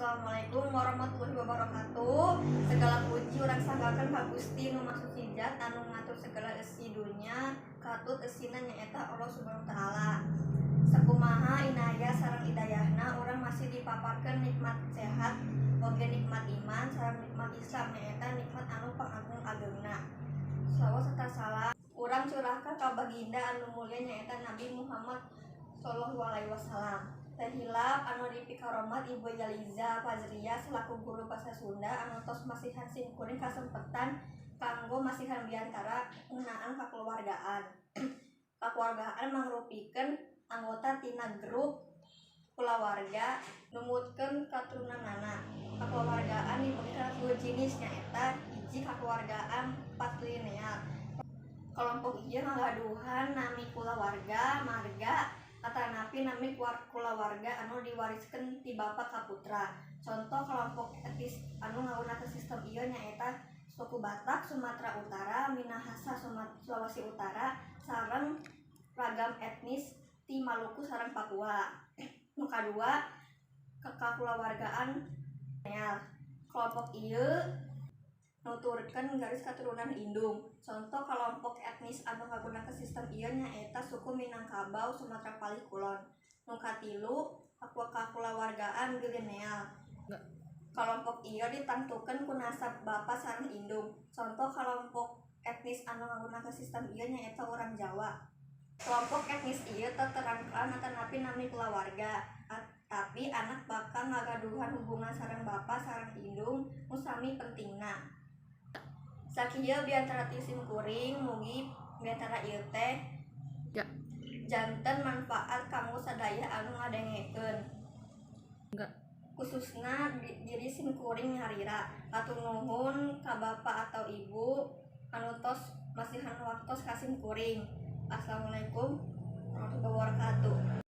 Assalamualaikum warahmatullahi wabarakatuh. Segala puji urang sanggakeun ka Gusti Nu Maha Suci Zat anu ngatur segala isi dunya katut eusina nyaeta Allah Subhanahu wa taala. Sakumaha inaya sareng hidayahna urang masih dipaparkeun nikmat sehat oge nikmat iman sareng nikmat Islam nyaeta nikmat anu pangagung-agungna. Salawat serta salam urang curahkan ka baginda anu mulia nyaeta Nabi Muhammad sallallahu alaihi wasallam. Teh hilap anu dipikaromat Ibu Yaliza Fazria selaku guru bahasa Sunda anu tos masihan simkuring kasempetan kanggo masihan biantara ngeunaan kakeluargaan. Kakeluargaan mangrupikeun anggota tina grup kulawarga numutkeun katurunanana. Kakeluargaan dibagi kana 2 jenis nyaeta hiji kakeluargaan patrilineal. Kelompok ieu ngagaduhan nami kulawarga marga atanapi nami kulawarga anu diwariskeun ti bapa ka putra. Contoh kelompok etnis anu nggunakeun sistem ieu nyaeta suku Batak Sumatera Utara, Minahasa Sulawesi Utara, sareng ragam etnis ti Maluku sareng Papua. Nu kadua kakulawargaan neal. Kelompok ieu nuturkeun garis katurunan indung. Contoh kelompok etnis anu ngagunakeun sistem ieu nyaeta suku Minangkabau Sumatera Palih Kulon. Nu katilu kakulawargaan Gilineal. Kelompok ieu ditangtukeun ku nasab bapa sareng indung. Contoh kelompok etnis anu ngagunakeun sistem ieu nyaeta urang Jawa. Kelompok etnis ieu teu terangkan atanapi nami kulawarga, tapi anak bakal ngagaduhan hubungan sareng bapa sareng indung nu sami pentingna. Sakieu biantara ti simkuring mugi biantara ieu teh janten manfaat kanggo sadaya anu ngadengekeun. Khususna diri simkuring harira. Hatur nuhun ka bapa atau ibu anu tos masihan waktos ka simkuring. Assalamualaikum warahmatullahi wabarakatuh.